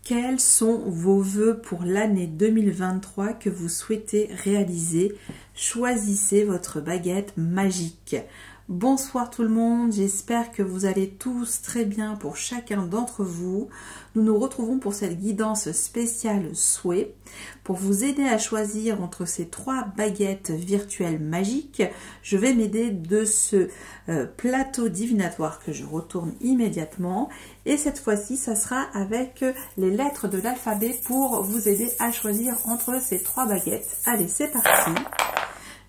Quels sont vos vœux pour l'année 2023 que vous souhaitez réaliser? Choisissez votre baguette magique. Bonsoir tout le monde, j'espère que vous allez tous très bien pour chacun d'entre vous. Nous nous retrouvons pour cette guidance spéciale souhait pour vous aider à choisir entre ces 3 baguettes virtuelles magiques. Je vais m'aider de ce plateau divinatoire que je retourne immédiatement et cette fois-ci ça sera avec les lettres de l'alphabet pour vous aider à choisir entre ces 3 baguettes. Allez, c'est parti!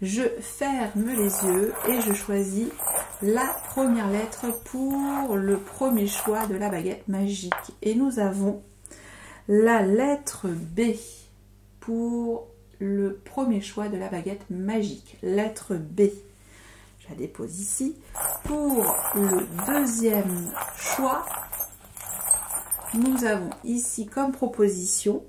Je ferme les yeux et je choisis la première lettre pour le premier choix de la baguette magique. Et nous avons la lettre B pour le premier choix de la baguette magique. Lettre B. Je la dépose ici. Pour le deuxième choix, nous avons ici comme proposition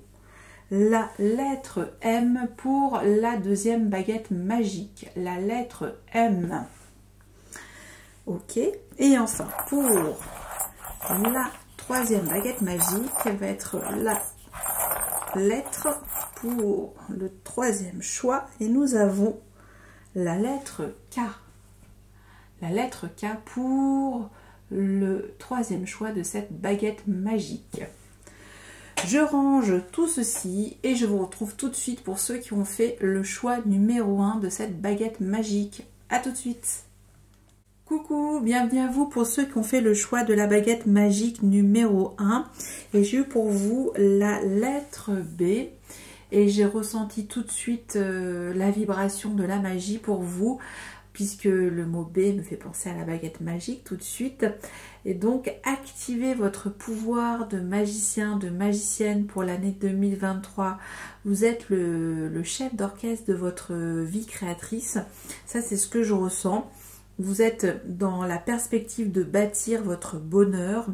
la lettre M pour la deuxième baguette magique. La lettre M. Ok. Et enfin, pour la troisième baguette magique, elle va être la lettre pour le troisième choix. Et nous avons la lettre K. La lettre K pour le troisième choix de cette baguette magique. Je range tout ceci et je vous retrouve tout de suite pour ceux qui ont fait le choix numéro 1 de cette baguette magique. A tout de suite. Coucou, bienvenue à vous pour ceux qui ont fait le choix de la baguette magique numéro 1. Et j'ai eu pour vous la lettre B. Et j'ai ressenti tout de suite la vibration de la magie pour vous, puisque le mot B me fait penser à la baguette magique tout de suite. Et donc, activez votre pouvoir de magicien, de magicienne pour l'année 2023. Vous êtes le chef d'orchestre de votre vie créatrice. Ça, c'est ce que je ressens. Vous êtes dans la perspective de bâtir votre bonheur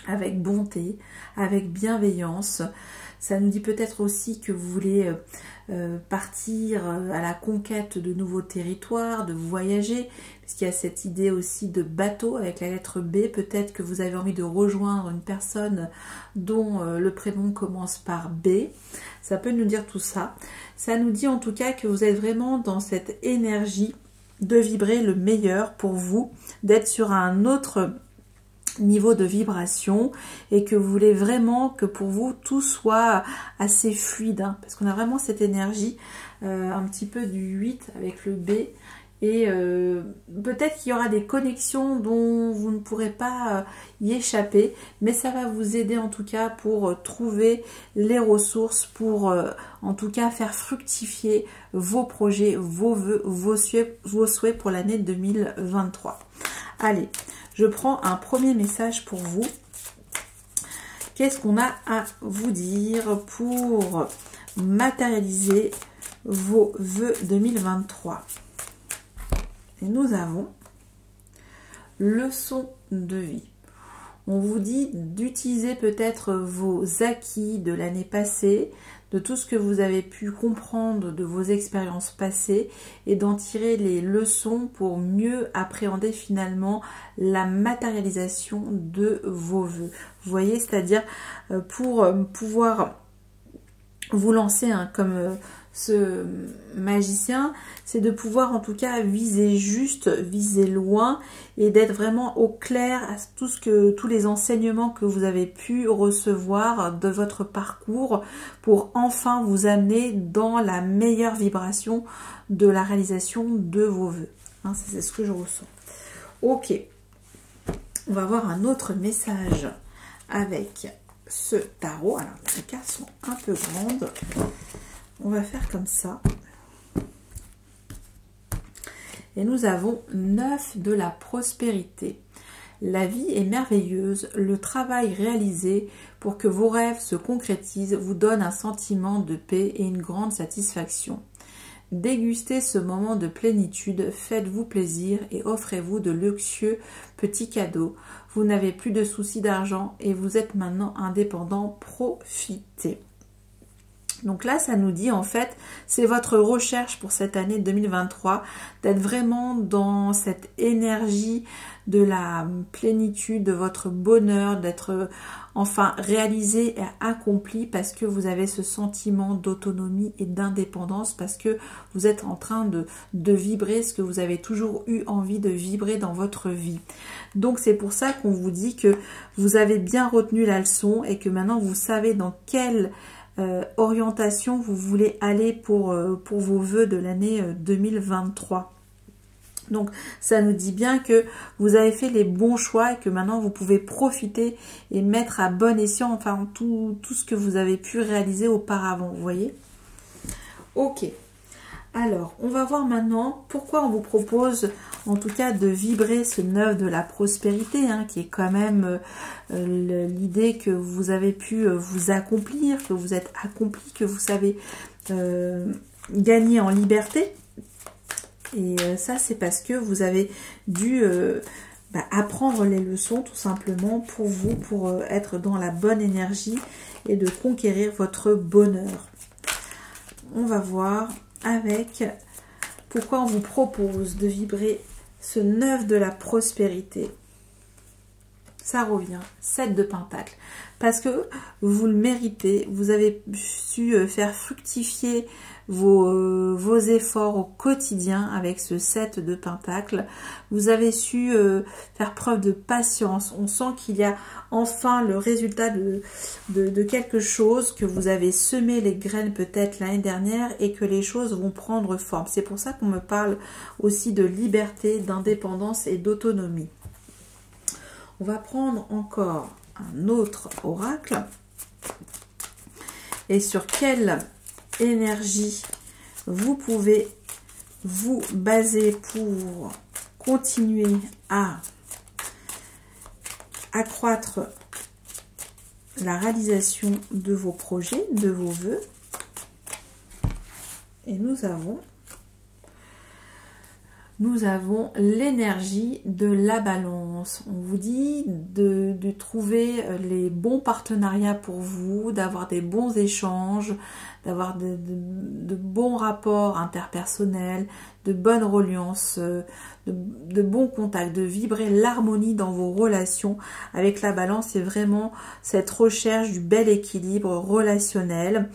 avec bonté, avec bienveillance. Ça nous dit peut-être aussi que vous voulez partir à la conquête de nouveaux territoires, de voyager, puisqu'il y a cette idée aussi de bateau avec la lettre B. Peut-être que vous avez envie de rejoindre une personne dont le prénom commence par B. Ça peut nous dire tout ça. Ça nous dit en tout cas que vous êtes vraiment dans cette énergie de vibrer le meilleur pour vous, d'être sur un autre niveau de vibration et que vous voulez vraiment que pour vous tout soit assez fluide, hein, parce qu'on a vraiment cette énergie un petit peu du 8 avec le B et peut-être qu'il y aura des connexions dont vous ne pourrez pas y échapper, mais ça va vous aider en tout cas pour trouver les ressources pour en tout cas faire fructifier vos projets, vos vœux, vos souhaits pour l'année 2023. Allez, je prends un premier message pour vous. Qu'est-ce qu'on a à vous dire pour matérialiser vos vœux 2023? Et nous avons leçon de vie. On vous dit d'utiliser peut-être vos acquis de l'année passée, de tout ce que vous avez pu comprendre de vos expériences passées et d'en tirer les leçons pour mieux appréhender finalement la matérialisation de vos vœux. Vous voyez, c'est-à-dire pour pouvoir vous lancer comme ce magicien, c'est de pouvoir en tout cas viser juste, viser loin et d'être vraiment au clair à tous les enseignements que vous avez pu recevoir de votre parcours pour enfin vous amener dans la meilleure vibration de la réalisation de vos vœux. Hein, c'est ce que je ressens. Ok, on va voir un autre message avec ce tarot. Alors les cartes sont un peu grandes. On va faire comme ça. Et nous avons 9 de la prospérité. La vie est merveilleuse. Le travail réalisé pour que vos rêves se concrétisent vous donne un sentiment de paix et une grande satisfaction. Dégustez ce moment de plénitude, faites-vous plaisir et offrez-vous de luxueux petits cadeaux. Vous n'avez plus de soucis d'argent et vous êtes maintenant indépendant. Profitez. Donc là, ça nous dit en fait, c'est votre recherche pour cette année 2023, d'être vraiment dans cette énergie de la plénitude, de votre bonheur, d'être enfin réalisé et accompli parce que vous avez ce sentiment d'autonomie et d'indépendance, parce que vous êtes en train de vibrer ce que vous avez toujours eu envie de vibrer dans votre vie. Donc c'est pour ça qu'on vous dit que vous avez bien retenu la leçon et que maintenant vous savez dans quelle orientation vous voulez aller pour vos vœux de l'année 2023. Donc ça nous dit bien que vous avez fait les bons choix et que maintenant vous pouvez profiter et mettre à bon escient enfin tout ce que vous avez pu réaliser auparavant, vous voyez. Ok, alors on va voir maintenant pourquoi on vous propose en tout cas de vibrer ce 9 de la prospérité, hein, qui est quand même l'idée que vous avez pu vous accomplir, que vous êtes accompli, que vous savez gagner en liberté. Et ça, c'est parce que vous avez dû apprendre les leçons tout simplement pour vous, pour être dans la bonne énergie et de conquérir votre bonheur. On va voir avec pourquoi on vous propose de vibrer ce 9 de la prospérité. Ça revient, 7 de Pentacles. Parce que vous le méritez, vous avez su faire fructifier vos efforts au quotidien avec ce 7 de Pentacles. Vous avez su faire preuve de patience. On sent qu'il y a enfin le résultat de quelque chose, que vous avez semé les graines peut-être l'année dernière et que les choses vont prendre forme. C'est pour ça qu'on me parle aussi de liberté, d'indépendance et d'autonomie. On va prendre encore un autre oracle. Et sur quelle énergie vous pouvez vous baser pour continuer à accroître la réalisation de vos projets, de vos vœux. Et nous avons l'énergie de la balance. On vous dit de trouver les bons partenariats pour vous, d'avoir des bons échanges, d'avoir de bons rapports interpersonnels, de bonnes reliances, de bons contacts, de vibrer l'harmonie dans vos relations. Avec la balance, c'est vraiment cette recherche du bel équilibre relationnel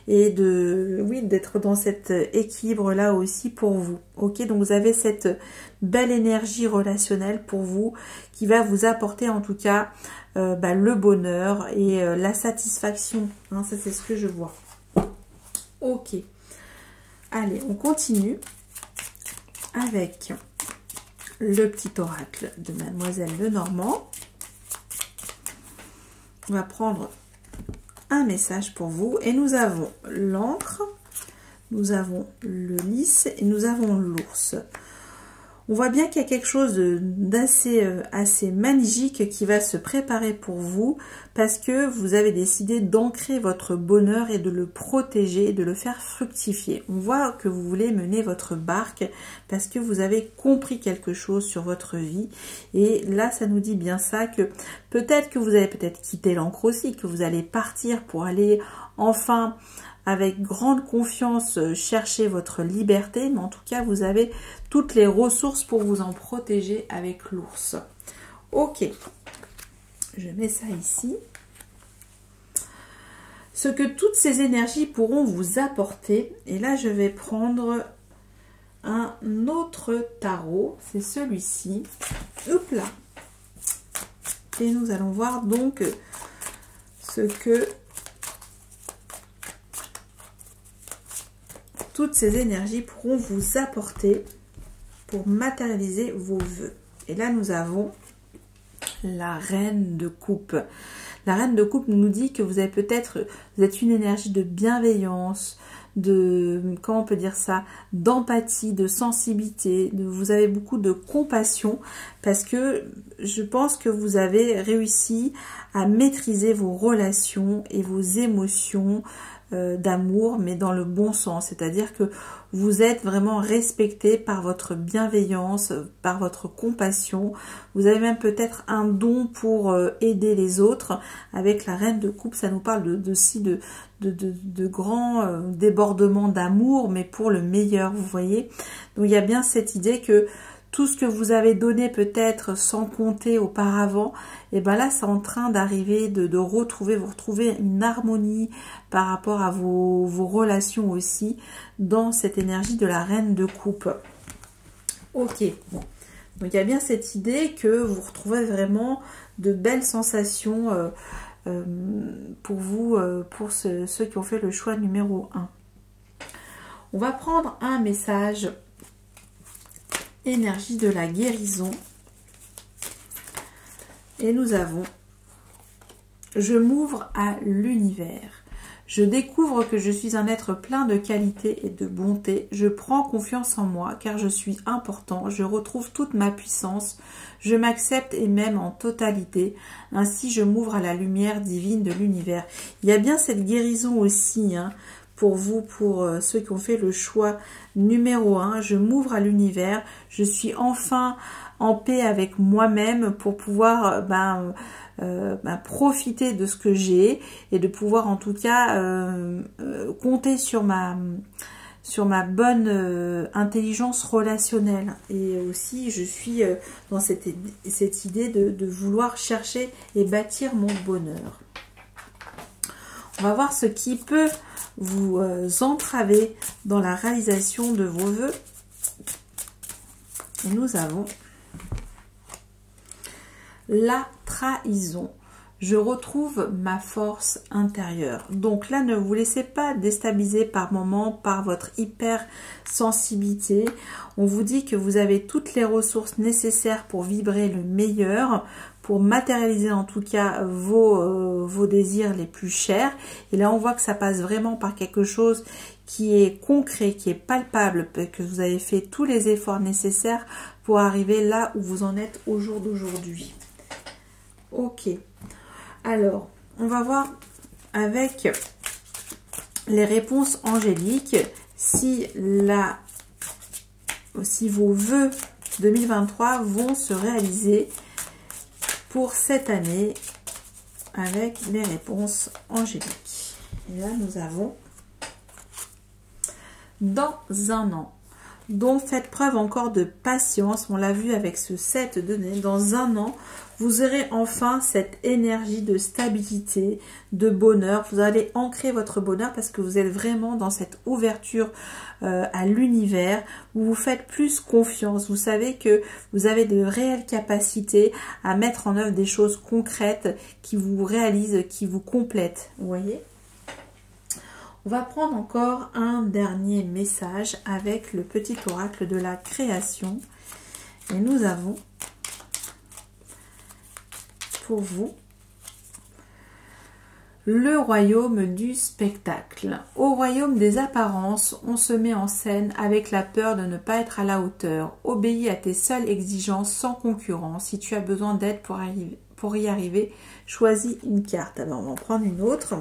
et d'être dans cet équilibre là aussi pour vous. Ok, donc vous avez cette belle énergie relationnelle pour vous qui va vous apporter en tout cas le bonheur et la satisfaction. Hein, ça c'est ce que je vois. Ok, allez, on continue avec le petit oracle de Mademoiselle Lenormand. On va prendre un message pour vous et nous avons l'encre, nous avons le lys et nous avons l'ours. On voit bien qu'il y a quelque chose d'assez assez magique qui va se préparer pour vous parce que vous avez décidé d'ancrer votre bonheur et de le protéger, de le faire fructifier. On voit que vous voulez mener votre barque parce que vous avez compris quelque chose sur votre vie. Et là, ça nous dit bien ça, que peut-être que vous allez quitter l'encre aussi, que vous allez partir pour aller enfin avec grande confiance chercher votre liberté, mais en tout cas vous avez toutes les ressources pour vous en protéger avec l'ours. Ok, je mets ça ici. Ce que toutes ces énergies pourront vous apporter, et là je vais prendre un autre tarot, c'est celui-ci. Hop là. Et nous allons voir donc ce que toutes ces énergies pourront vous apporter pour matérialiser vos vœux. Et là, nous avons la reine de coupe. La reine de coupe nous dit que vous êtes une énergie de bienveillance, comment on peut dire ça, d'empathie, de sensibilité, vous avez beaucoup de compassion parce que je pense que vous avez réussi à maîtriser vos relations et vos émotions d'amour, mais dans le bon sens. C'est-à-dire que vous êtes vraiment respecté par votre bienveillance, par votre compassion. Vous avez même peut-être un don pour aider les autres. Avec la reine de coupe, ça nous parle de grands débordements d'amour, mais pour le meilleur, vous voyez. Donc il y a bien cette idée que tout ce que vous avez donné peut-être sans compter auparavant, et bien là c'est en train d'arriver, de retrouver, vous retrouvez une harmonie par rapport à vos relations aussi, dans cette énergie de la reine de coupe. Ok, bon. Donc il y a bien cette idée que vous retrouvez vraiment de belles sensations pour vous, pour ceux qui ont fait le choix numéro 1. On va prendre un message énergie de la guérison et nous avons: je m'ouvre à l'univers, je découvre que je suis un être plein de qualité et de bonté, je prends confiance en moi car je suis important, je retrouve toute ma puissance, je m'accepte et m'aime en totalité, ainsi je m'ouvre à la lumière divine de l'univers. Il y a bien cette guérison aussi, hein, pour vous, pour ceux qui ont fait le choix numéro 1, je m'ouvre à l'univers, je suis enfin en paix avec moi-même pour pouvoir profiter de ce que j'ai et de pouvoir en tout cas compter sur ma bonne intelligence relationnelle. Et aussi je suis dans cette idée de vouloir chercher et bâtir mon bonheur. On va voir ce qui peut vous entraver dans la réalisation de vos vœux. Et nous avons la trahison. Je retrouve ma force intérieure. Donc là, ne vous laissez pas déstabiliser par moments par votre hypersensibilité. On vous dit que vous avez toutes les ressources nécessaires pour vibrer le meilleur, pour matérialiser en tout cas vos désirs les plus chers. Et là, on voit que ça passe vraiment par quelque chose qui est concret, qui est palpable, que vous avez fait tous les efforts nécessaires pour arriver là où vous en êtes au jour d'aujourd'hui. Ok. Alors, on va voir avec les réponses angéliques si vos vœux 2023 vont se réaliser pour cette année avec les réponses angéliques. Et là, nous avons dans un an. Donc, faites preuve encore de patience. On l'a vu avec ce 7 de nez. Dans un an, vous aurez enfin cette énergie de stabilité, de bonheur. Vous allez ancrer votre bonheur parce que vous êtes vraiment dans cette ouverture à l'univers. Vous vous faites plus confiance. Vous savez que vous avez de réelles capacités à mettre en œuvre des choses concrètes qui vous réalisent, qui vous complètent. Vous voyez ? On va prendre encore un dernier message avec le petit oracle de la création. Et nous avons pour vous le royaume du spectacle. Au royaume des apparences, on se met en scène avec la peur de ne pas être à la hauteur. Obéis à tes seules exigences sans concurrence. Si tu as besoin d'aide pour y arriver, choisis une carte. Alors on va en prendre une autre.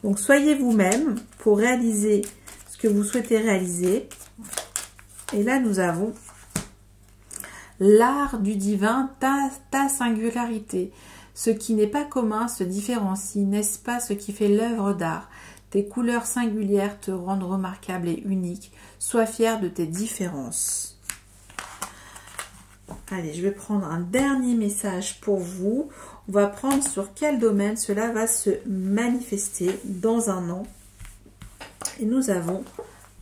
Donc, soyez vous-même pour réaliser ce que vous souhaitez réaliser. Et là, nous avons l'art du divin, ta singularité. Ce qui n'est pas commun se différencie, n'est-ce pas ce qui fait l'œuvre d'art? Tes couleurs singulières te rendent remarquable et unique. Sois fier de tes différences. Allez, je vais prendre un dernier message pour vous. On va prendre sur quel domaine cela va se manifester dans un an. Et nous avons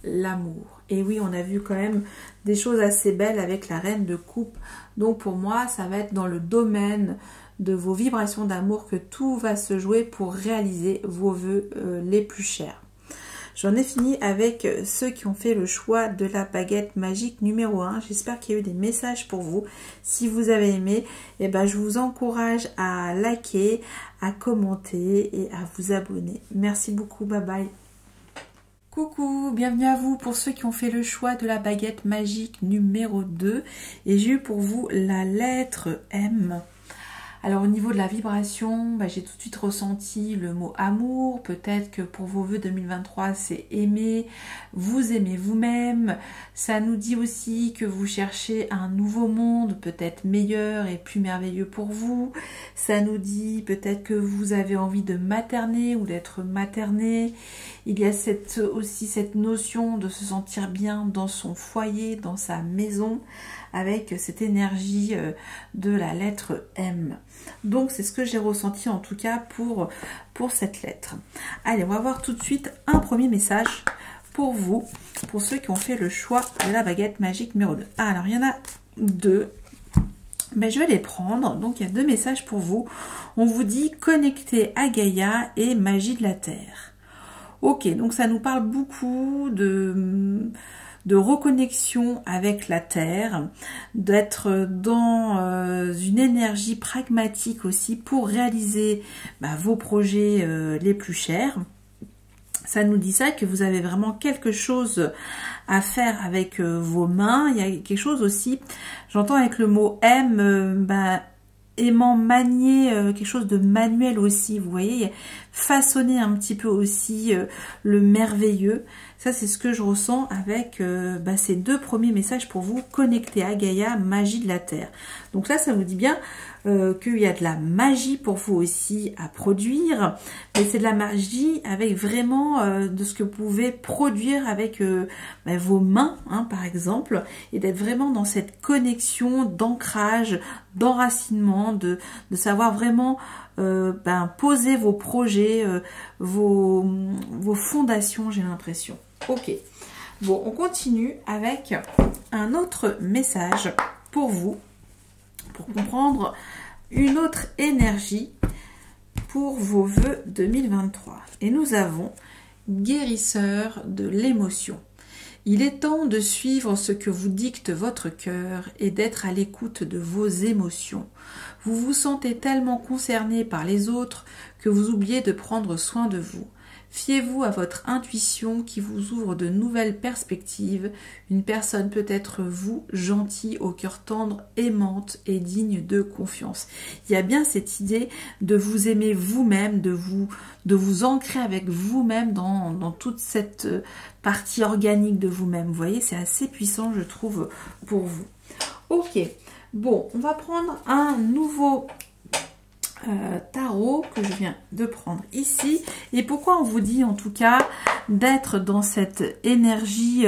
l'amour. Et oui, on a vu quand même des choses assez belles avec la reine de coupe. Donc pour moi, ça va être dans le domaine de vos vibrations d'amour que tout va se jouer pour réaliser vos vœux les plus chers. J'en ai fini avec ceux qui ont fait le choix de la baguette magique numéro 1. J'espère qu'il y a eu des messages pour vous. Si vous avez aimé, eh ben, je vous encourage à liker, à commenter et à vous abonner. Merci beaucoup, bye bye. Coucou, bienvenue à vous pour ceux qui ont fait le choix de la baguette magique numéro 2. Et j'ai eu pour vous la lettre M. Alors au niveau de la vibration, j'ai tout de suite ressenti le mot amour. Peut-être que pour vos vœux 2023, c'est aimer, vous aimez vous-même. Ça nous dit aussi que vous cherchez un nouveau monde, peut-être meilleur et plus merveilleux pour vous. Ça nous dit peut-être que vous avez envie de materner ou d'être materné. Il y a aussi cette notion de se sentir bien dans son foyer, dans sa maison, avec cette énergie de la lettre M. Donc c'est ce que j'ai ressenti en tout cas pour cette lettre. Allez, on va voir tout de suite un premier message pour vous, pour ceux qui ont fait le choix de la baguette magique numéro 2. Alors il y en a deux. Je vais les prendre. Donc il y a deux messages pour vous. On vous dit connecté à Gaïa et magie de la Terre. Ok, donc ça nous parle beaucoup de reconnexion avec la Terre, d'être dans une énergie pragmatique aussi pour réaliser vos projets les plus chers. Ça nous dit ça, que vous avez vraiment quelque chose à faire avec vos mains. Il y a quelque chose aussi, j'entends avec le mot M, aimant manier quelque chose de manuel aussi, vous voyez, façonner un petit peu aussi le merveilleux. Ça, c'est ce que je ressens avec ces deux premiers messages pour vous, connectés à Gaïa, magie de la Terre. Donc là, ça vous dit bien qu'il y a de la magie pour vous aussi à produire, mais c'est de la magie avec vraiment de ce que vous pouvez produire avec vos mains, par exemple, et d'être vraiment dans cette connexion d'ancrage, d'enracinement, de savoir vraiment poser vos projets, vos fondations, j'ai l'impression. Ok, bon, on continue avec un autre message pour vous, pour comprendre une autre énergie pour vos vœux 2023. Et nous avons guérisseur de l'émotion. Il est temps de suivre ce que vous dicte votre cœur et d'être à l'écoute de vos émotions. Vous vous sentez tellement concerné par les autres que vous oubliez de prendre soin de vous. Fiez-vous à votre intuition qui vous ouvre de nouvelles perspectives. Une personne peut être vous, gentille, au cœur tendre, aimante et digne de confiance. Il y a bien cette idée de vous aimer vous-même, de vous ancrer avec vous-même dans toute cette partie organique de vous-même. Vous voyez, c'est assez puissant, je trouve, pour vous. Ok, bon, on va prendre un nouveau tarot que je viens de prendre ici. Et pourquoi on vous dit en tout cas d'être dans cette énergie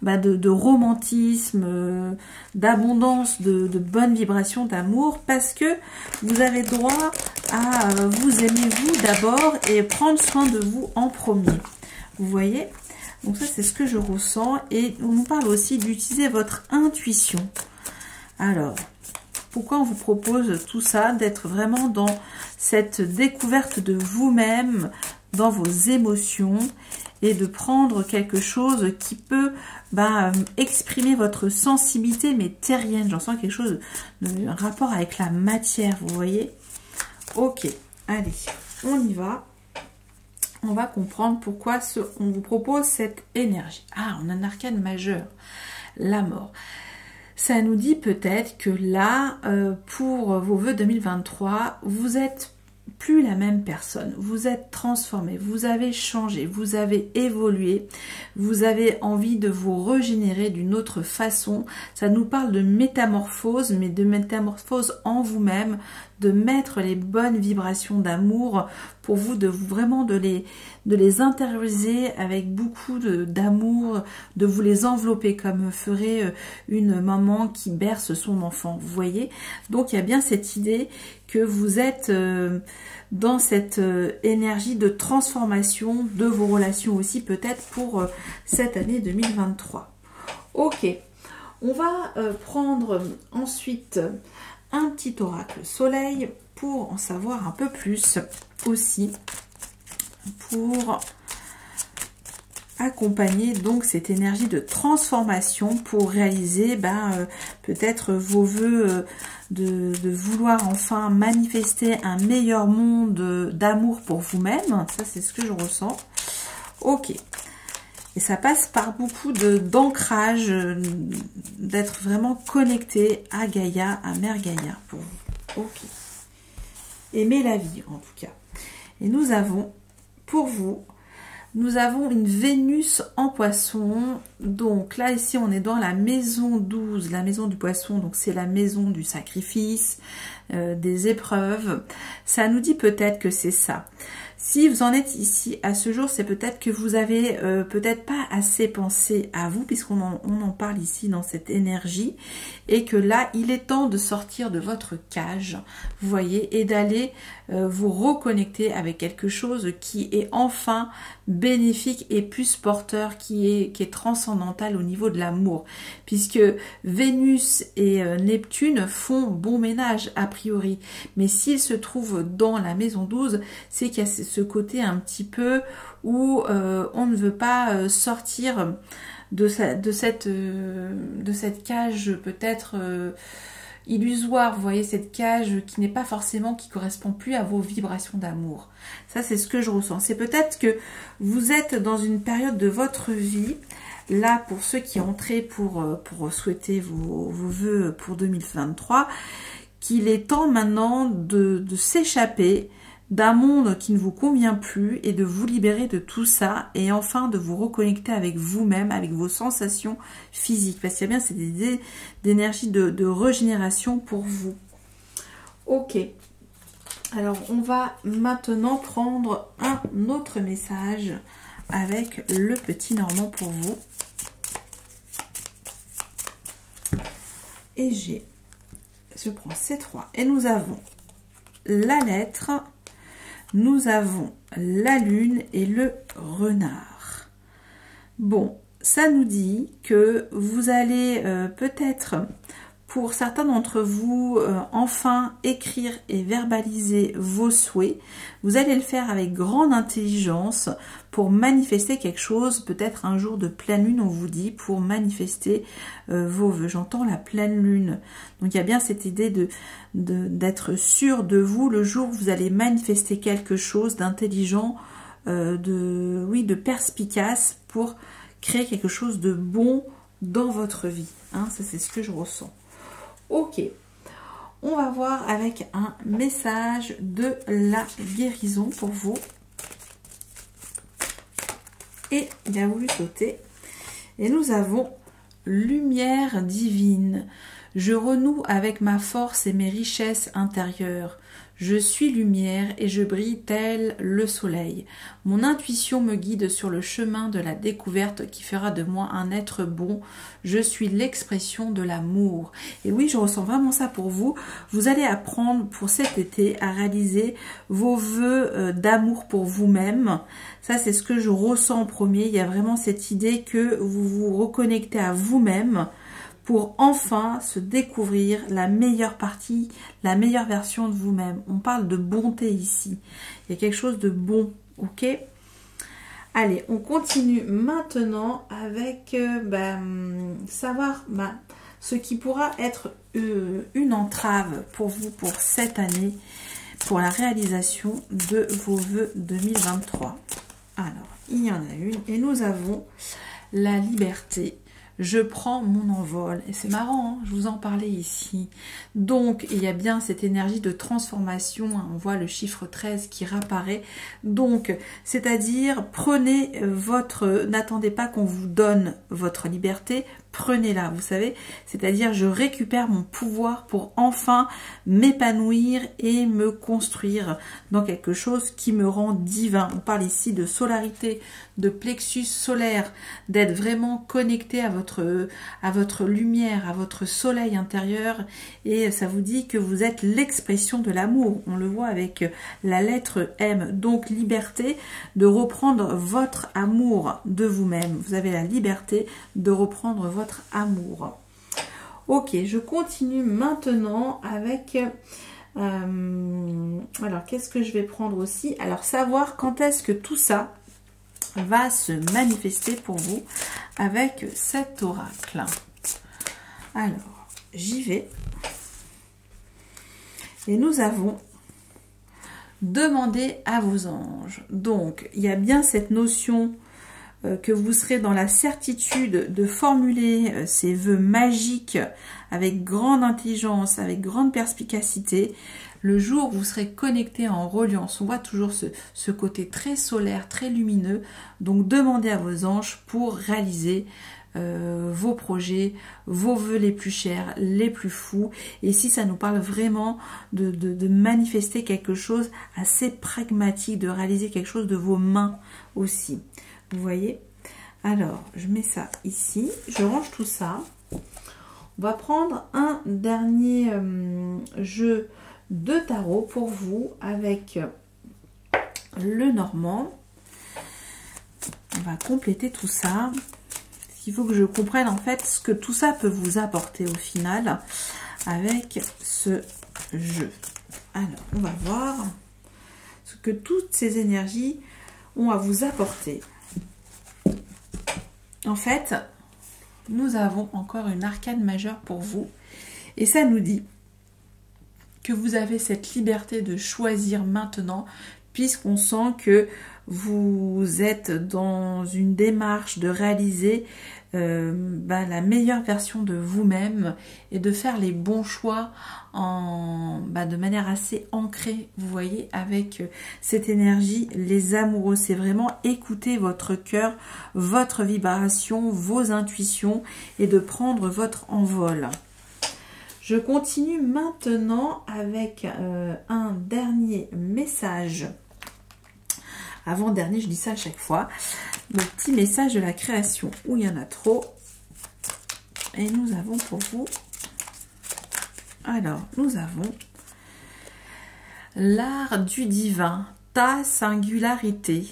de romantisme, d'abondance, de bonne vibration, d'amour? Parce que vous avez droit à vous aimer vous d'abord et prendre soin de vous en premier. Vous voyez? Donc ça, c'est ce que je ressens. Et on nous parle aussi d'utiliser votre intuition. Alors, pourquoi on vous propose tout ça, d'être vraiment dans cette découverte de vous-même, dans vos émotions, et de prendre quelque chose qui peut exprimer votre sensibilité, mais terrienne. J'en sens quelque chose, un rapport avec la matière, vous voyez. Ok, allez, on y va. On va comprendre pourquoi on vous propose cette énergie. Ah, on a un arcane majeur, la mort. Ça nous dit peut-être que là, pour vos vœux 2023, vous êtes plus la même personne. Vous êtes transformé, vous avez changé, vous avez évolué, vous avez envie de vous régénérer d'une autre façon. Ça nous parle de métamorphose, mais de métamorphose en vous-même, de mettre les bonnes vibrations d'amour pour vous, vraiment de les intérioriser avec beaucoup d'amour, de vous les envelopper comme ferait une maman qui berce son enfant, vous voyez. Donc il y a bien cette idée que vous êtes dans cette énergie de transformation de vos relations aussi, peut-être pour cette année 2023. Ok, on va prendre ensuite un petit oracle soleil pour en savoir un peu plus aussi, pour accompagner donc cette énergie de transformation pour réaliser peut-être vos vœux de vouloir enfin manifester un meilleur monde d'amour pour vous-même. Ça, c'est ce que je ressens. Ok. Et ça passe par beaucoup d'ancrage, d'être vraiment connecté à Gaïa, à Mère Gaïa pour vous. Ok. aimer la vie en tout cas. Et nous avons, pour vous, nous avons une Vénus en poisson. Donc là, ici, on est dans la maison 12, la maison du poisson. Donc c'est la maison du sacrifice, des épreuves. Ça nous dit peut-être que c'est ça. Si vous en êtes ici à ce jour, c'est peut-être que vous avez peut-être pas assez pensé à vous, puisqu'on en parle ici dans cette énergie, et que là, il est temps de sortir de votre cage, vous voyez, et d'aller vous reconnecter avec quelque chose qui est enfin bénéfique et plus porteur, qui est transcendantal au niveau de l'amour, puisque Vénus et Neptune font bon ménage a priori, mais s'ils se trouvent dans la maison 12, c'est qu'il y a ce côté un petit peu où on ne veut pas sortir de cette cage peut-être illusoire, vous voyez, cette cage qui n'est pas forcément, qui correspond plus à vos vibrations d'amour. Ça, c'est ce que je ressens. C'est peut-être que vous êtes dans une période de votre vie, là, pour ceux qui entraient pour souhaiter vos vœux pour 2023, qu'il est temps maintenant de s'échapper d'un monde qui ne vous convient plus et de vous libérer de tout ça et enfin de vous reconnecter avec vous-même, avec vos sensations physiques. Parce qu'il y a bien cette idée d'énergie de régénération pour vous. Ok. Alors, on va maintenant prendre un autre message avec le petit Normand pour vous. Et je prends ces trois. Et nous avons la lettre, nous avons la lune et le renard. Bon, ça nous dit que vous allez peut-être, pour certains d'entre vous, enfin écrire et verbaliser vos souhaits. Vous allez le faire avec grande intelligence pour manifester quelque chose, peut-être un jour de pleine lune, on vous dit, pour manifester vos vœux. J'entends la pleine lune. Donc il y a bien cette idée d'être sûr de vous le jour où vous allez manifester quelque chose d'intelligent, de perspicace pour créer quelque chose de bon dans votre vie. Hein, ça, c'est ce que je ressens. Ok, on va voir avec un message de la guérison pour vous. Et il a voulu sauter. Et nous avons lumière divine. Je renoue avec ma force et mes richesses intérieures. Je suis lumière et je brille tel le soleil. Mon intuition me guide sur le chemin de la découverte qui fera de moi un être bon. Je suis l'expression de l'amour. Et oui, je ressens vraiment ça pour vous. Vous allez apprendre pour cet été à réaliser vos vœux d'amour pour vous-même. Ça, c'est ce que je ressens en premier. Il y a vraiment cette idée que vous vous reconnectez à vous-même pour enfin se découvrir la meilleure partie, la meilleure version de vous-même. On parle de bonté ici. Il y a quelque chose de bon, ok? Allez, on continue maintenant avec savoir ce qui pourra être une entrave pour vous pour cette année, pour la réalisation de vos vœux 2023. Alors, il y en a une et nous avons la liberté. Je prends mon envol. Et c'est marrant, hein, je vous en parlais ici. Donc, il y a bien cette énergie de transformation. Hein, on voit le chiffre 13 qui réapparaît. Donc, c'est-à-dire, prenez n'attendez pas qu'on vous donne votre liberté. Prenez-la, vous savez. C'est-à-dire, je récupère mon pouvoir pour enfin m'épanouir et me construire dans quelque chose qui me rend divin. On parle ici de solarité, de plexus solaire, d'être vraiment connecté à votre lumière, à votre soleil intérieur. Et ça vous dit que vous êtes l'expression de l'amour. On le voit avec la lettre M. Donc, liberté de reprendre votre amour de vous-même. Vous avez la liberté de reprendre votre amour. Ok, je continue maintenant avec... alors, qu'est-ce que je vais prendre aussi? Alors, savoir quand est-ce que tout ça va se manifester pour vous avec cet oracle. Alors, j'y vais. Et nous avons demandé à vos anges. Donc, il y a bien cette notion que vous serez dans la certitude de formuler ces vœux magiques avec grande intelligence, avec grande perspicacité. Le jour où vous serez connecté en reliance, on voit toujours ce côté très solaire, très lumineux. Donc demandez à vos anges pour réaliser vos projets, vos vœux les plus chers, les plus fous. Et ici, ça nous parle vraiment de manifester quelque chose assez pragmatique, de réaliser quelque chose de vos mains aussi. Vous voyez? Alors, je mets ça ici, je range tout ça. On va prendre un dernier jeu de tarot pour vous avec le Normand. On va compléter tout ça. Il faut que je comprenne en fait ce que tout ça peut vous apporter au final avec ce jeu. Alors, on va voir ce que toutes ces énergies ont à vous apporter. En fait, nous avons encore une arcane majeure pour vous. Et ça nous dit que vous avez cette liberté de choisir maintenant, puisqu'on sent que vous êtes dans une démarche de réaliser la meilleure version de vous-même et de faire les bons choix de manière assez ancrée, vous voyez, avec cette énergie, les amoureux. C'est vraiment écouter votre cœur, votre vibration, vos intuitions et de prendre votre envol. Je continue maintenant avec un dernier message. Avant-dernier, je dis ça à chaque fois. Le petit message de la création, où il y en a trop. Et nous avons pour vous... Alors, nous avons l'art du divin, ta singularité.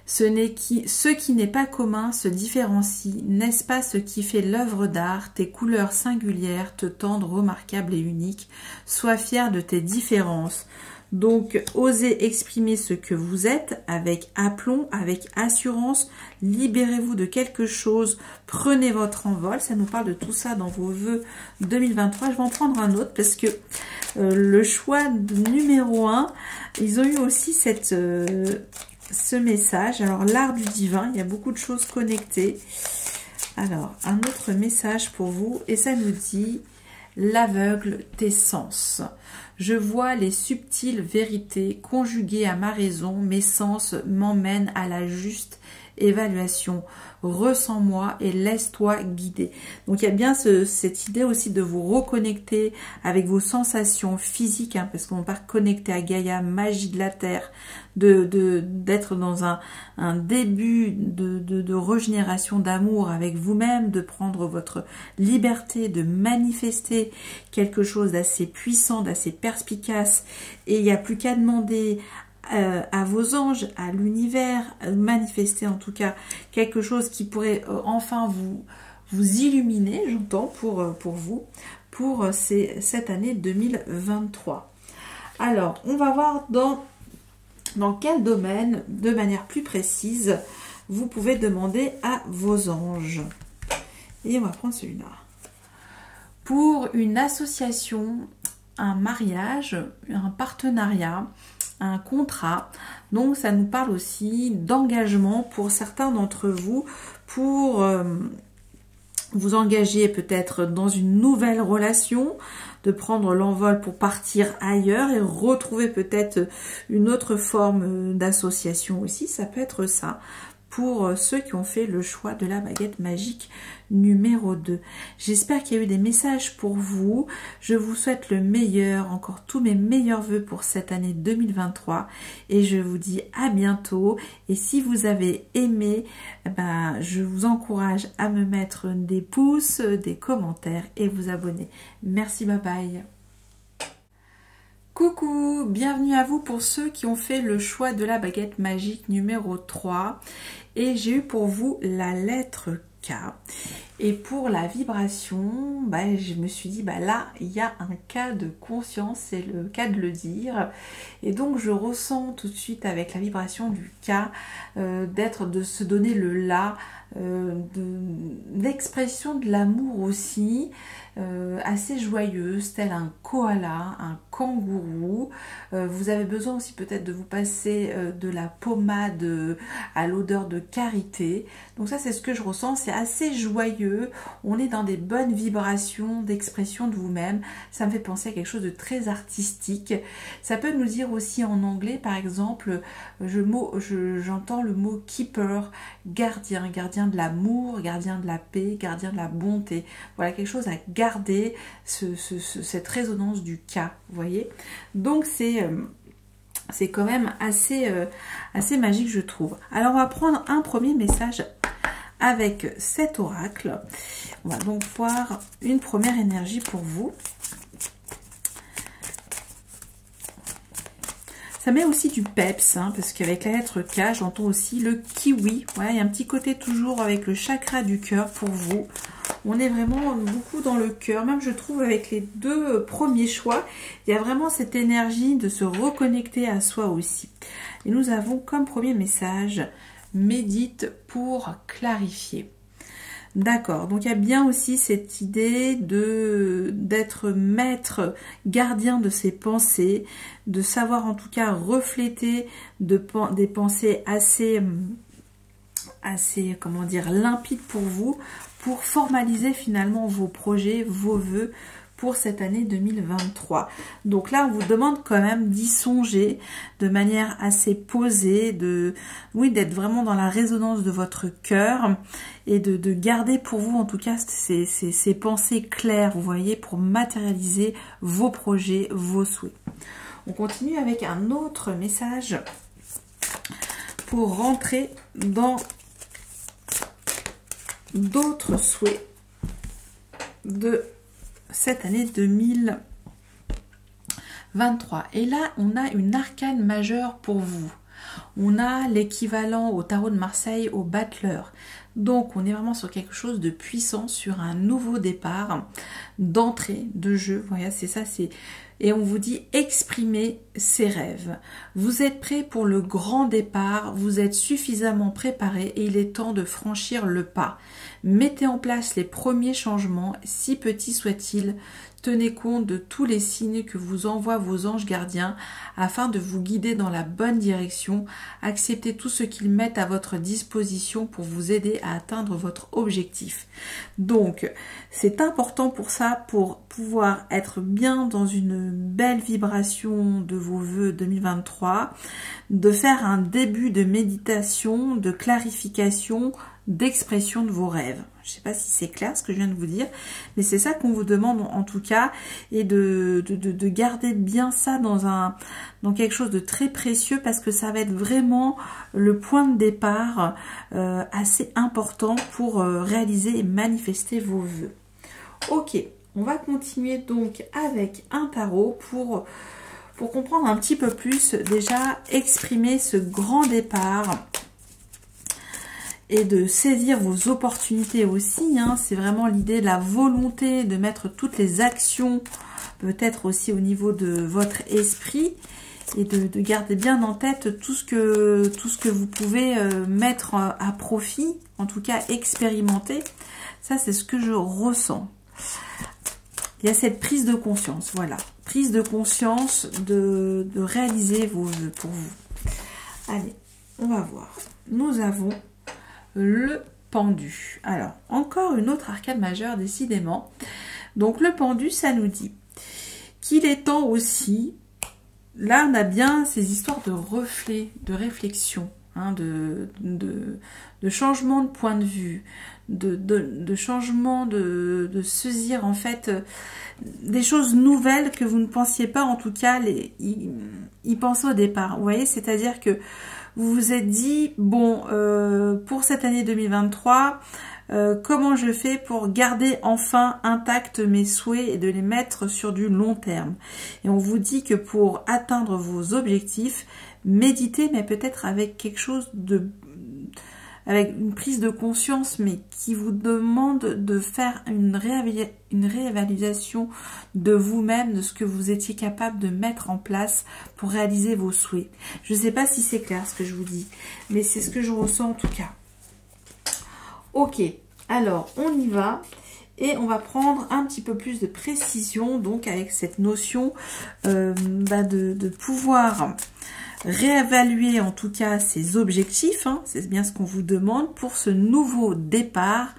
Ce qui n'est pas commun se différencie. N'est-ce pas ce qui fait l'œuvre d'art? Tes couleurs singulières te tendent remarquable et unique. Sois fier de tes différences. Donc, osez exprimer ce que vous êtes avec aplomb, avec assurance. Libérez-vous de quelque chose. Prenez votre envol. Ça nous parle de tout ça dans vos vœux 2023. Je vais en prendre un autre parce que le choix numéro 1, ils ont eu aussi ce message. Alors, l'art du divin, il y a beaucoup de choses connectées. Alors, un autre message pour vous. Et ça nous dit... L'aveugle tes sens. Je vois les subtiles vérités conjuguées à ma raison. Mes sens m'emmènent à la juste évaluation. Ressens-moi et laisse-toi guider. Donc il y a bien cette idée aussi de vous reconnecter avec vos sensations physiques, parce qu'on va connecter à Gaïa, magie de la terre, d'être dans un début de régénération d'amour avec vous-même, de prendre votre liberté, de manifester quelque chose d'assez puissant, d'assez perspicace. Et il n'y a plus qu'à demander à vos anges, à l'univers, manifester en tout cas quelque chose qui pourrait enfin vous illuminer, j'entends, pour vous, pour cette année 2023. Alors, on va voir dans quel domaine, de manière plus précise, vous pouvez demander à vos anges. Et on va prendre celui-là. Pour une association, un mariage, un partenariat, un contrat. Donc ça nous parle aussi d'engagement pour certains d'entre vous, pour vous engager peut-être dans une nouvelle relation, de prendre l'envol pour partir ailleurs et retrouver peut-être une autre forme d'association aussi. Ça peut être ça pour ceux qui ont fait le choix de la baguette magique numéro 2. J'espère qu'il y a eu des messages pour vous. Je vous souhaite le meilleur, encore tous mes meilleurs vœux pour cette année 2023 et je vous dis à bientôt. Et si vous avez aimé, je vous encourage à me mettre des pouces, des commentaires et vous abonner. Merci, bye bye. Coucou, bienvenue à vous pour ceux qui ont fait le choix de la baguette magique numéro 3 et j'ai eu pour vous la lettre K. Et pour la vibration, je me suis dit, là, il y a un cas de conscience, c'est le cas de le dire. Et donc, je ressens tout de suite avec la vibration du K, de se donner le là, l'expression de l'amour aussi, assez joyeuse, tel un koala, un kangourou. Vous avez besoin aussi peut-être de vous passer de la pommade à l'odeur de karité. Donc ça, c'est ce que je ressens, c'est c'est assez joyeux, on est dans des bonnes vibrations d'expression de vous-même, ça me fait penser à quelque chose de très artistique. Ça peut nous dire aussi en anglais, par exemple, j'entends le mot keeper, gardien, gardien de l'amour, gardien de la paix, gardien de la bonté. Voilà, quelque chose à garder, cette résonance du K, vous voyez. Donc c'est quand même assez magique, je trouve. Alors on va prendre un premier message avec cet oracle. On va donc voir une première énergie pour vous. Ça met aussi du peps, hein, parce qu'avec la lettre K, j'entends aussi le kiwi. Voilà, il y a un petit côté toujours avec le chakra du cœur pour vous. On est vraiment beaucoup dans le cœur, même je trouve avec les deux premiers choix, il y a vraiment cette énergie de se reconnecter à soi aussi. Et nous avons comme premier message, médite pour clarifier. D'accord, donc il y a bien aussi cette idée d'être maître, gardien de ses pensées, de savoir en tout cas refléter des pensées assez, comment dire, limpides pour vous, pour formaliser finalement vos projets, vos vœux pour cette année 2023. Donc là, on vous demande quand même d'y songer de manière assez posée, d'être vraiment dans la résonance de votre cœur et de garder pour vous en tout cas ces pensées claires, vous voyez, pour matérialiser vos projets, vos souhaits. On continue avec un autre message pour rentrer dans d'autres souhaits de cette année 2023. Et là, on a une arcane majeure pour vous. On a l'équivalent au tarot de Marseille, au battleur. Donc, on est vraiment sur quelque chose de puissant, sur un nouveau départ, d'entrée, de jeu. Voilà, c'est ça, et on vous dit exprimer ses rêves. Vous êtes prêt pour le grand départ, vous êtes suffisamment préparé et il est temps de franchir le pas. Mettez en place les premiers changements, si petits soient-ils. Tenez compte de tous les signes que vous envoient vos anges gardiens afin de vous guider dans la bonne direction. Acceptez tout ce qu'ils mettent à votre disposition pour vous aider à atteindre votre objectif. Donc, c'est important pour ça, pour pouvoir être bien dans une belle vibration de vos vœux 2023, de faire un début de méditation, de clarification, d'expression de vos rêves. Je ne sais pas si c'est clair ce que je viens de vous dire, mais c'est ça qu'on vous demande en tout cas, et de garder bien ça dans quelque chose de très précieux, parce que ça va être vraiment le point de départ assez important pour réaliser et manifester vos vœux. Ok, on va continuer donc avec un tarot pour comprendre un petit peu plus, déjà exprimer ce grand départ et de saisir vos opportunités aussi, hein. C'est vraiment l'idée de la volonté de mettre toutes les actions, peut-être aussi au niveau de votre esprit, et de garder bien en tête tout ce que vous pouvez mettre à profit, en tout cas expérimenter. Ça, c'est ce que je ressens. Il y a cette prise de conscience, voilà. Prise de conscience de réaliser vos vœux pour vous. Allez, on va voir. Nous avons le pendu. Alors, encore une autre arcane majeure, décidément. Donc, le pendu, ça nous dit qu'il est temps aussi, là, on a bien ces histoires de reflets, de réflexion, hein, de changement de point de vue, de changement de saisir, en fait, des choses nouvelles que vous ne pensiez pas, en tout cas, y penser au départ. Vous voyez, c'est-à-dire que vous vous êtes dit, bon, pour cette année 2023, comment je fais pour garder enfin intacts mes souhaits et de les mettre sur du long terme. Et on vous dit que pour atteindre vos objectifs, méditez, mais peut-être avec quelque chose avec une prise de conscience, mais qui vous demande de faire une réévaluation de vous-même, de ce que vous étiez capable de mettre en place pour réaliser vos souhaits. Je ne sais pas si c'est clair ce que je vous dis, mais c'est ce que je ressens en tout cas. Ok, alors on y va et on va prendre un petit peu plus de précision, donc avec cette notion de pouvoir réévaluer en tout cas ses objectifs, hein, c'est bien ce qu'on vous demande pour ce nouveau départ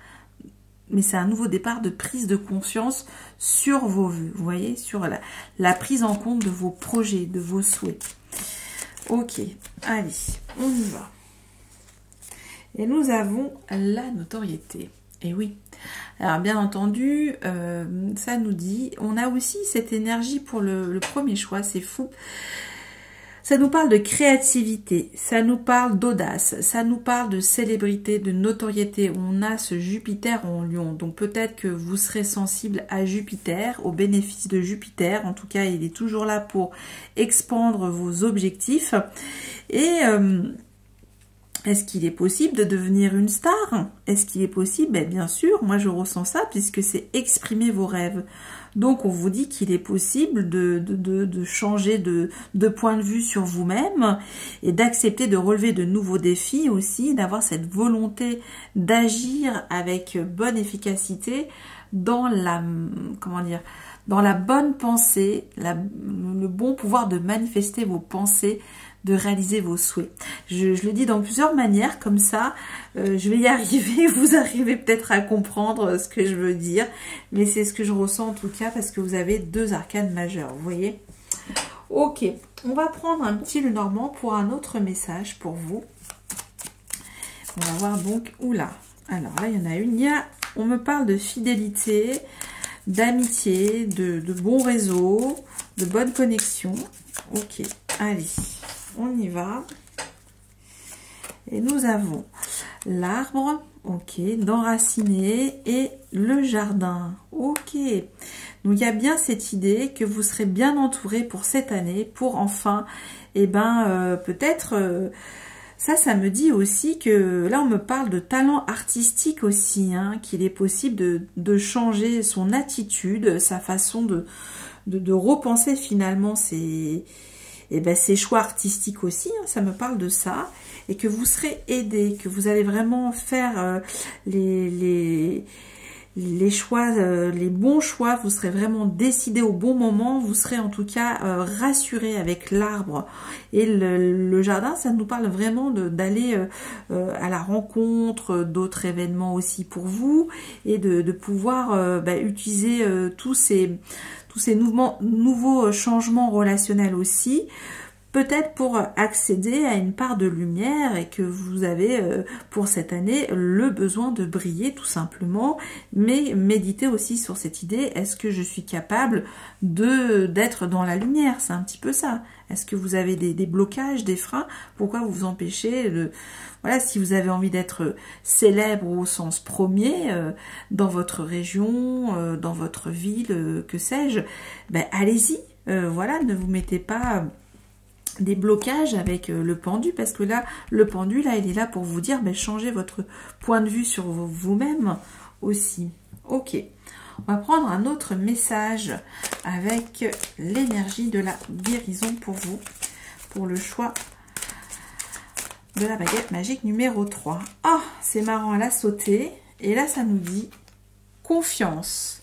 mais c'est un nouveau départ de prise de conscience sur vos vœux, vous voyez, sur la prise en compte de vos projets, de vos souhaits. Ok, allez, on y va. Et nous avons la notoriété. Et oui, alors bien entendu, ça nous dit, on a aussi cette énergie pour le premier choix, c'est fou. Ça nous parle de créativité, ça nous parle d'audace, ça nous parle de célébrité, de notoriété. On a ce Jupiter en Lion, donc peut-être que vous serez sensible à Jupiter, au bénéfice de Jupiter. En tout cas, il est toujours là pour expandre vos objectifs. Et est-ce qu'il est possible de devenir une star? Est-ce qu'il est possible? Bien sûr, moi je ressens ça puisque c'est exprimer vos rêves. Donc on vous dit qu'il est possible de changer de point de vue sur vous-même et d'accepter de relever de nouveaux défis aussi, d'avoir cette volonté d'agir avec bonne efficacité dans la bonne pensée, le bon pouvoir de manifester vos pensées, de réaliser vos souhaits. Je le dis dans plusieurs manières, comme ça, je vais y arriver, vous arrivez peut-être à comprendre ce que je veux dire, mais c'est ce que je ressens en tout cas, parce que vous avez 2 arcanes majeures, vous voyez. Ok, on va prendre un petit Lenormand pour un autre message pour vous. On va voir donc, oula, alors là il y en a une, on me parle de fidélité, d'amitié, de bons réseaux, de bonnes connexions. Ok, allez. On y va. Et nous avons l'arbre, ok, d'enraciner et le jardin. Ok. Donc il y a bien cette idée que vous serez bien entouré pour cette année, pour enfin, peut-être, ça me dit aussi que, là on me parle de talent artistique aussi, hein, qu'il est possible de changer son attitude, sa façon de repenser finalement ses choix artistiques aussi, hein, ça me parle de ça, et que vous serez aidé, que vous allez vraiment faire les choix, les bons choix, vous serez vraiment décidé au bon moment, vous serez en tout cas rassuré avec l'arbre. Et le jardin, ça nous parle vraiment d'aller à la rencontre d'autres événements aussi pour vous, et de pouvoir utiliser tous ces nouveaux changements relationnels aussi, peut-être pour accéder à une part de lumière et que vous avez pour cette année le besoin de briller tout simplement, mais méditez aussi sur cette idée, est-ce que je suis capable d'être dans la lumière? C'est un petit peu ça. Est-ce que vous avez des blocages, des freins? Pourquoi vous empêchez voilà, si vous avez envie d'être célèbre au sens premier dans votre région, dans votre ville, que sais-je, allez-y. Voilà, ne vous mettez pas des blocages avec le pendu, parce que là, le pendu, là, il est là pour vous dire, changez votre point de vue sur vous-même aussi. Ok, on va prendre un autre message avec l'énergie de la guérison pour vous, pour le choix de la baguette magique numéro 3. Ah, c'est marrant, elle a sauté. Et là, ça nous dit confiance.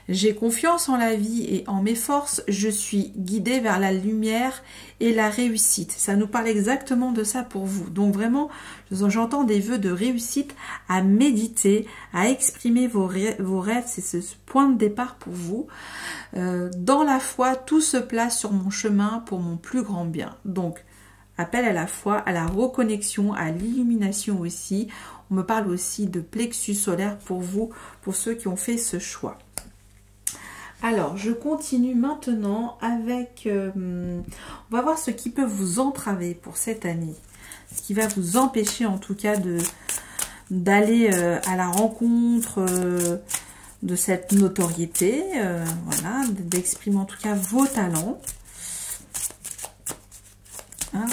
J'ai confiance en la vie et en mes forces. Je suis guidée vers la lumière et la réussite. Ça nous parle exactement de ça pour vous. Donc vraiment, j'entends des vœux de réussite à méditer, à exprimer vos rêves. C'est ce point de départ pour vous. Dans la foi, tout se place sur mon chemin pour mon plus grand bien. Donc, appel à la foi, à la reconnexion, à l'illumination aussi. On me parle aussi de plexus solaire pour vous, pour ceux qui ont fait ce choix. Alors, je continue maintenant avec... on va voir ce qui peut vous entraver pour cette année. Ce qui va vous empêcher en tout cas d'aller à la rencontre de cette notoriété. Voilà, d'exprimer en tout cas vos talents. Hein?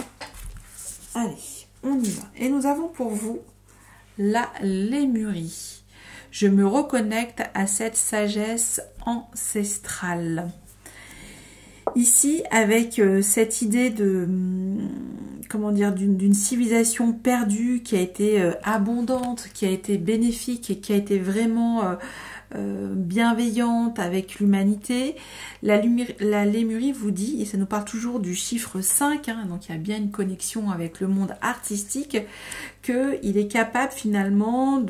Allez, on y va. Et nous avons pour vous la lémurie. Je me reconnecte à cette sagesse ancestrale. Ici, avec cette idée de, comment dire, d'une civilisation perdue qui a été abondante, qui a été bénéfique et qui a été vraiment bienveillante avec l'humanité. La lémurie vous dit, et ça nous parle toujours du chiffre 5, hein, donc il y a bien une connexion avec le monde artistique, qu'il est capable finalement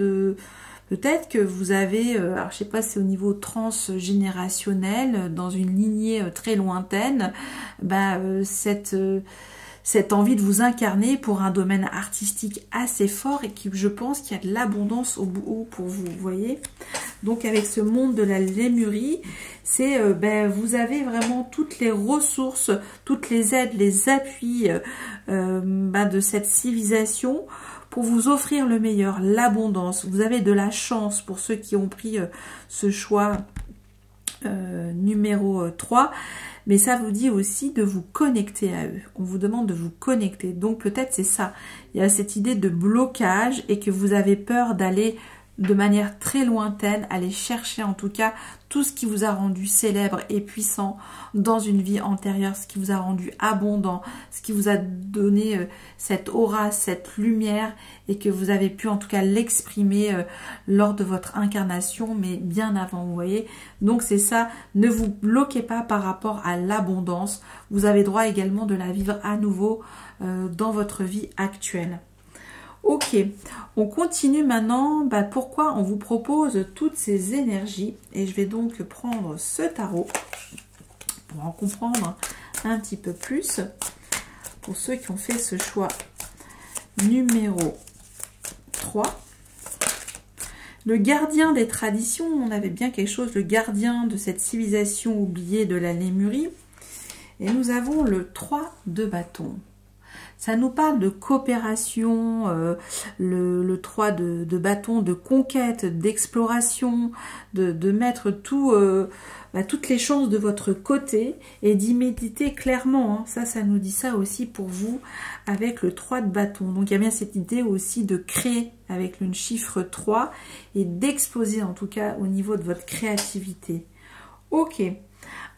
Peut-être que vous avez, alors je sais pas si c'est au niveau transgénérationnel, dans une lignée très lointaine, cette envie de vous incarner pour un domaine artistique assez fort et qui, je pense, qu'il y a de l'abondance au bout pour vous, vous voyez. Donc avec ce monde de la lémurie, c'est vous avez vraiment toutes les ressources, toutes les aides, les appuis de cette civilisation pour vous offrir le meilleur, l'abondance. Vous avez de la chance pour ceux qui ont pris ce choix numéro 3. Mais ça vous dit aussi de vous connecter à eux. On vous demande de vous connecter. Donc peut-être c'est ça. Il y a cette idée de blocage et que vous avez peur d'aller de manière très lointaine, aller chercher en tout cas tout ce qui vous a rendu célèbre et puissant dans une vie antérieure, ce qui vous a rendu abondant, ce qui vous a donné cette aura, cette lumière et que vous avez pu en tout cas l'exprimer lors de votre incarnation, mais bien avant, vous voyez. Donc c'est ça, ne vous bloquez pas par rapport à l'abondance. Vous avez droit également de la vivre à nouveau dans votre vie actuelle. Ok, on continue maintenant. Pourquoi on vous propose toutes ces énergies? Et je vais donc prendre ce tarot pour en comprendre un petit peu plus. Pour ceux qui ont fait ce choix numéro 3. Le gardien des traditions, on avait bien quelque chose, le gardien de cette civilisation oubliée de la Lémurie. Et nous avons le 3 de bâton. Ça nous parle de coopération, le 3 de bâton, de conquête, d'exploration, de mettre toutes les chances de votre côté et d'y méditer clairement. Hein. Ça nous dit ça aussi pour vous avec le 3 de bâton. Donc il y a bien cette idée aussi de créer avec le chiffre 3 et d'exploser en tout cas au niveau de votre créativité. Ok.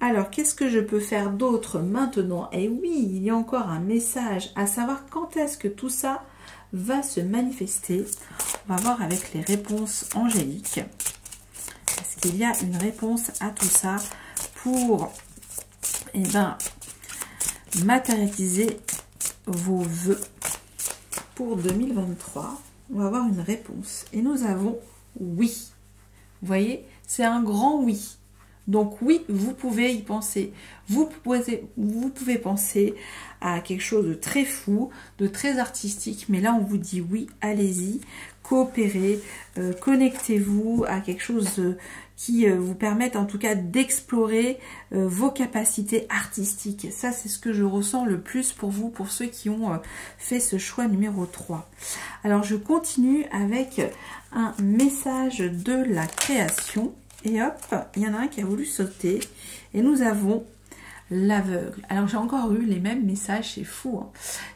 Alors, qu'est-ce que je peux faire d'autre maintenant? Et oui, il y a encore un message, à savoir quand est-ce que tout ça va se manifester. On va voir avec les réponses angéliques. Est-ce qu'il y a une réponse à tout ça pour matérialiser vos vœux pour 2023? On va avoir une réponse. Et nous avons oui. Vous voyez, c'est un grand oui. Donc oui, vous pouvez y penser. Vous pouvez penser à quelque chose de très fou, de très artistique. Mais là, on vous dit oui, allez-y, coopérez, connectez-vous à quelque chose qui vous permette en tout cas d'explorer vos capacités artistiques. Ça, c'est ce que je ressens le plus pour vous, pour ceux qui ont fait ce choix numéro 3. Alors, je continue avec un message de la création. Et hop, il y en a un qui a voulu sauter. Et nous avons l'aveugle. Alors, j'ai encore eu les mêmes messages, c'est fou. Hein.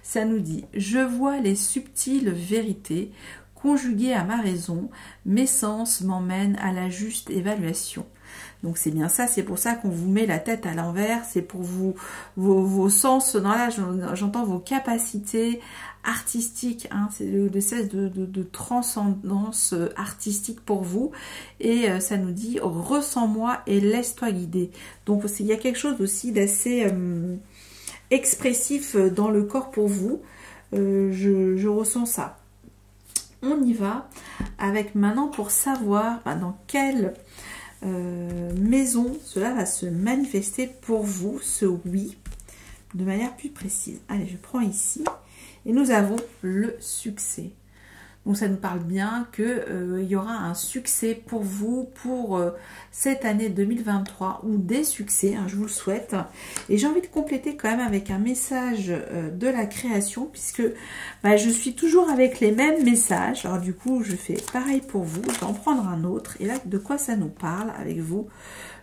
Ça nous dit, je vois les subtiles vérités conjuguées à ma raison. Mes sens m'emmènent à la juste évaluation. Donc, c'est bien ça. C'est pour ça qu'on vous met la tête à l'envers. C'est pour vos sens. Non, là, j'entends vos capacités artistique, hein, c'est l'espèce de transcendance artistique pour vous, et ça nous dit ressens-moi et laisse-toi guider. Donc il y a quelque chose aussi d'assez expressif dans le corps pour vous, je ressens ça. On y va avec maintenant pour savoir dans quelle maison cela va se manifester pour vous, ce oui, de manière plus précise. Allez, je prends ici. Et nous avons le succès. Donc ça nous parle bien qu'il y aura un succès pour vous pour cette année 2023 ou des succès, hein, je vous le souhaite. Et j'ai envie de compléter quand même avec un message de la création puisque je suis toujours avec les mêmes messages. Alors du coup je fais pareil pour vous, je vais en prendre un autre. Et là de quoi ça nous parle avec vous?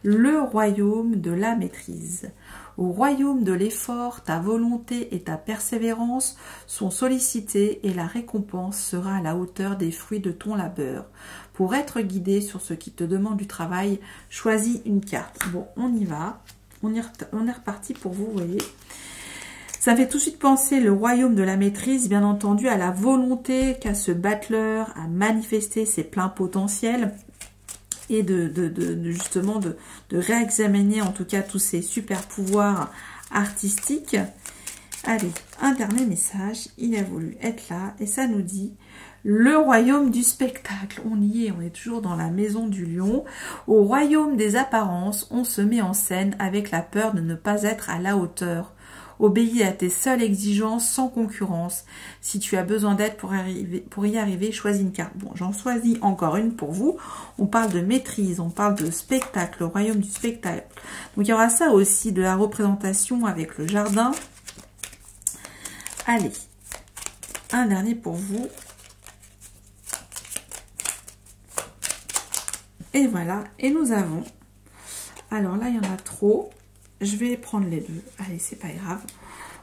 Le royaume de la maîtrise. Au royaume de l'effort, ta volonté et ta persévérance sont sollicitées et la récompense sera à la hauteur des fruits de ton labeur. Pour être guidé sur ce qui te demande du travail, choisis une carte. Bon, on y va. On est reparti pour vous, vous voyez. Ça fait tout de suite penser le royaume de la maîtrise, bien entendu, à la volonté qu'a ce battleur à manifester ses pleins potentiels. Et justement de réexaminer en tout cas tous ces super pouvoirs artistiques. Allez, un dernier message, il a voulu être là et ça nous dit le royaume du spectacle. On y est, on est toujours dans la maison du lion. Au royaume des apparences, on se met en scène avec la peur de ne pas être à la hauteur. Obéis à tes seules exigences sans concurrence. Si tu as besoin d'aide pour y arriver, choisis une carte. Bon, j'en choisis encore une pour vous. On parle de maîtrise, on parle de spectacle, le royaume du spectacle. Donc il y aura ça aussi, de la représentation avec le jardin. Allez, un dernier pour vous. Et voilà, et nous avons, alors là il y en a trop, je vais prendre les deux, allez c'est pas grave,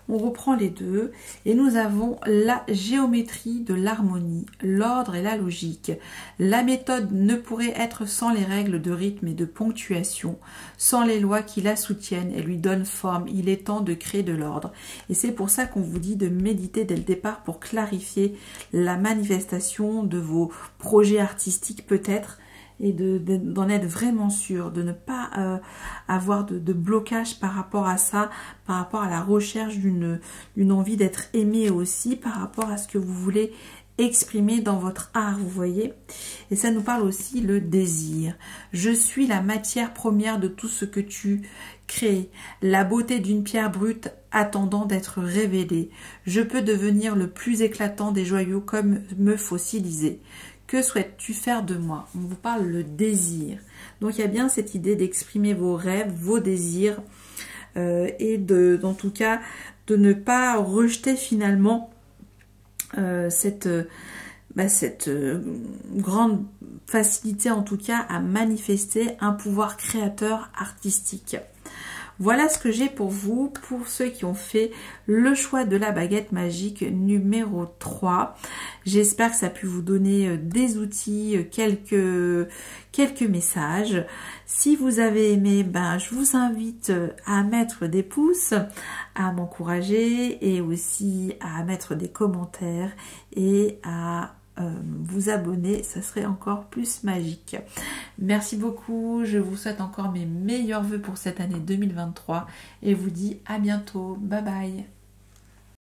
on reprend les deux, et nous avons la géométrie de l'harmonie, l'ordre et la logique. La méthode ne pourrait être sans les règles de rythme et de ponctuation, sans les lois qui la soutiennent et lui donnent forme. Il est temps de créer de l'ordre. Et c'est pour ça qu'on vous dit de méditer dès le départ pour clarifier la manifestation de vos projets artistiques peut-être, et d'en être vraiment sûr, de ne pas avoir de blocage par rapport à ça, par rapport à la recherche d'une envie d'être aimé aussi, par rapport à ce que vous voulez exprimer dans votre art, vous voyez. Et ça nous parle aussi le désir. Je suis la matière première de tout ce que tu crées, la beauté d'une pierre brute attendant d'être révélée. Je peux devenir le plus éclatant des joyaux comme me fossiliser. Que souhaites-tu faire de moi? On vous parle le désir. Donc il y a bien cette idée d'exprimer vos rêves, vos désirs, et en tout cas de ne pas rejeter finalement cette grande facilité en tout cas à manifester un pouvoir créateur artistique. Voilà ce que j'ai pour vous, pour ceux qui ont fait le choix de la baguette magique numéro 3. J'espère que ça a pu vous donner des outils, quelques messages. Si vous avez aimé, je vous invite à mettre des pouces, à m'encourager et aussi à mettre des commentaires et à vous abonner, ça serait encore plus magique. Merci beaucoup, je vous souhaite encore mes meilleurs vœux pour cette année 2023 et vous dis à bientôt, bye bye.